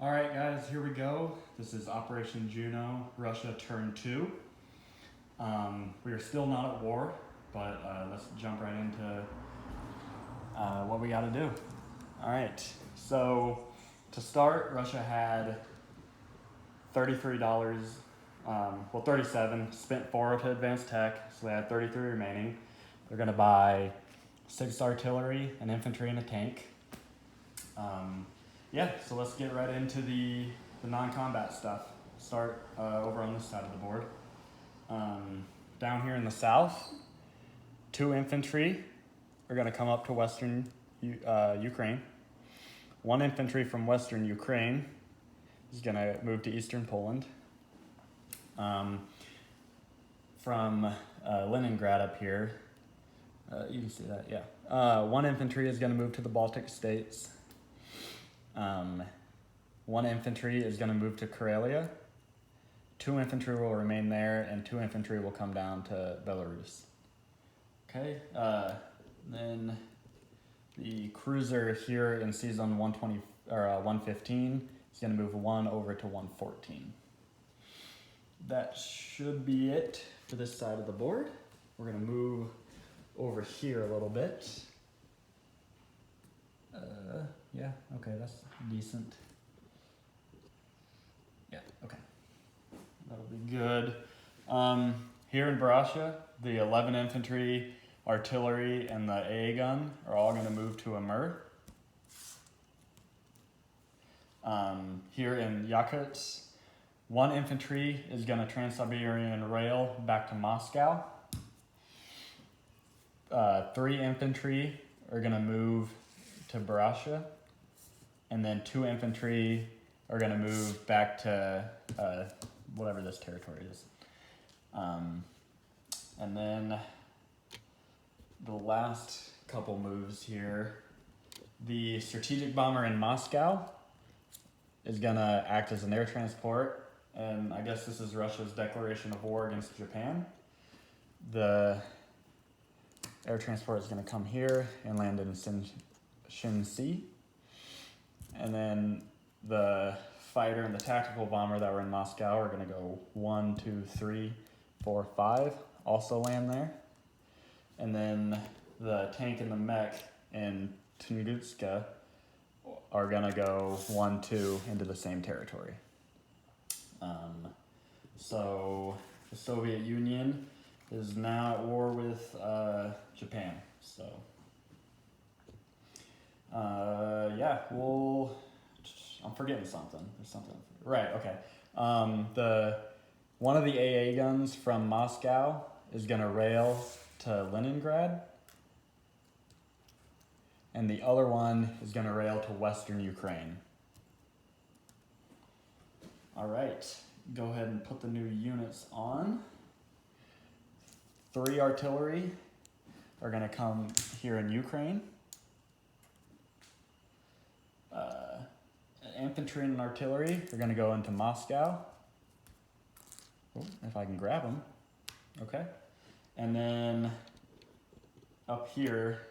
All right, guys, here we go. This is Operation Juno, Russia Turn 2. We are still not at war, but let's jump right into what we got to do. All right, so to start, Russia had $33, 37, spent 4 to advanced tech, so they had 33 remaining. They're going to buy 6 artillery, an infantry, and a tank. Yeah, so let's get right into the non-combat stuff. Start over on this side of the board. Down here in the south, 2 infantry are going to come up to western Ukraine. 1 infantry from western Ukraine is going to move to eastern Poland. From Leningrad up here, you can see that, yeah. 1 infantry is going to move to the Baltic states. 1 infantry is going to move to Karelia. 2 infantry will remain there, and 2 infantry will come down to Belarus. Okay, then the cruiser here in season 115 is going to move 1 over to 114. That should be it for this side of the board. We're going to move over here a little bit. Yeah, okay, that's decent. Yeah, okay. That'll be good. Here in Barasha, the 11 infantry, artillery, and the AA gun are all going to move to Amur. Here in Yakutsk, 1 infantry is going to Trans-Siberian Rail back to Moscow. 3 infantry are going to move to Barasha. And then 2 infantry are going to move back to whatever this territory is. And then the last couple moves here, the strategic bomber in Moscow is going to act as an air transport. And I guess this is Russia's declaration of war against Japan. The air transport is going to come here and land in Shinsi. And then the fighter and the tactical bomber that were in Moscow are going to go 1, 2, 3, 4, 5, also land there. And then the tank and the mech in Tunguska are going to go 1, 2 into the same territory. So the Soviet Union is now at war with Japan. So yeah, I'm forgetting something. There's something. Right, okay. One of the AA guns from Moscow is going to rail to Leningrad. And the other one is going to rail to western Ukraine. All right, go ahead and put the new units on. 3 artillery are going to come here in Ukraine. Infantry and artillery are going to go into Moscow. Oh, if I can grab them. Okay. And then up here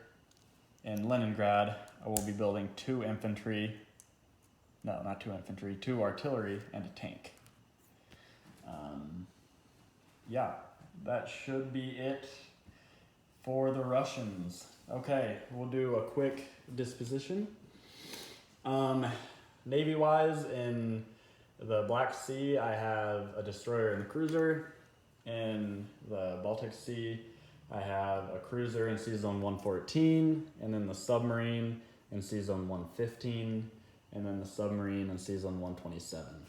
in Leningrad, I will be building 2 infantry. No, not 2 infantry, 2 artillery and a tank. Yeah, that should be it for the Russians. Okay, we'll do a quick disposition. Navy-wise, in the Black Sea, I have a destroyer and a cruiser. In the Baltic Sea, I have a cruiser in season 114, and then the submarine in season 115, and then the submarine in season 127.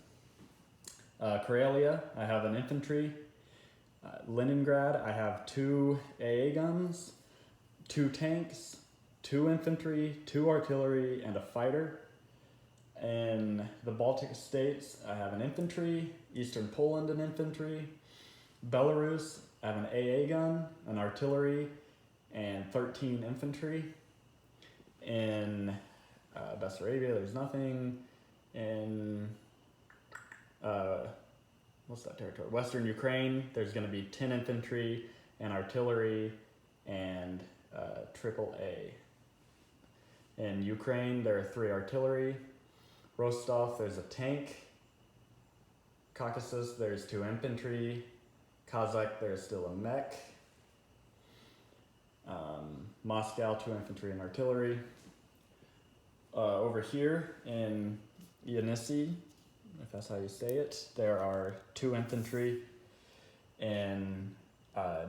Karelia, I have an infantry. Leningrad, I have 2 AA guns, 2 tanks, 2 infantry, 2 artillery, and a fighter. In the Baltic states, I have an infantry, Eastern Poland an infantry, Belarus, I have an AA gun, an artillery, and 13 infantry. In Bessarabia, there's nothing. In what's that territory? Western Ukraine, there's going to be 10 infantry and artillery and AAA. In Ukraine, there are 3 artillery, Rostov, there's a tank. Caucasus, there's 2 infantry. Kazakh, there's still a mech. Moscow, 2 infantry and artillery. Over here in Yenisei, if that's how you say it, there are 2 infantry. In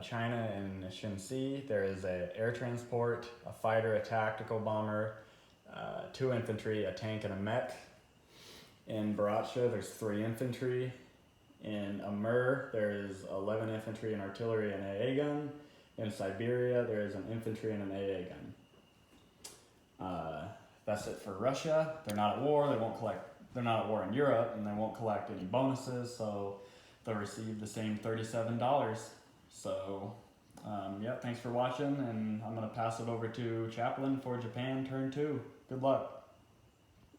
China and Shenxi, there is an air transport, a fighter, a tactical bomber, 2 infantry, a tank, and a mech. In Baratsha, there's 3 infantry. In Amur, there is 11 infantry and artillery and AA gun. In Siberia, there is an infantry and an AA gun. That's it for Russia. They're not at war. They're not at war in Europe, and they won't collect any bonuses, so they'll receive the same $37. So, yeah, thanks for watching, and I'm going to pass it over to Chaplain for Japan Turn 2. Good luck.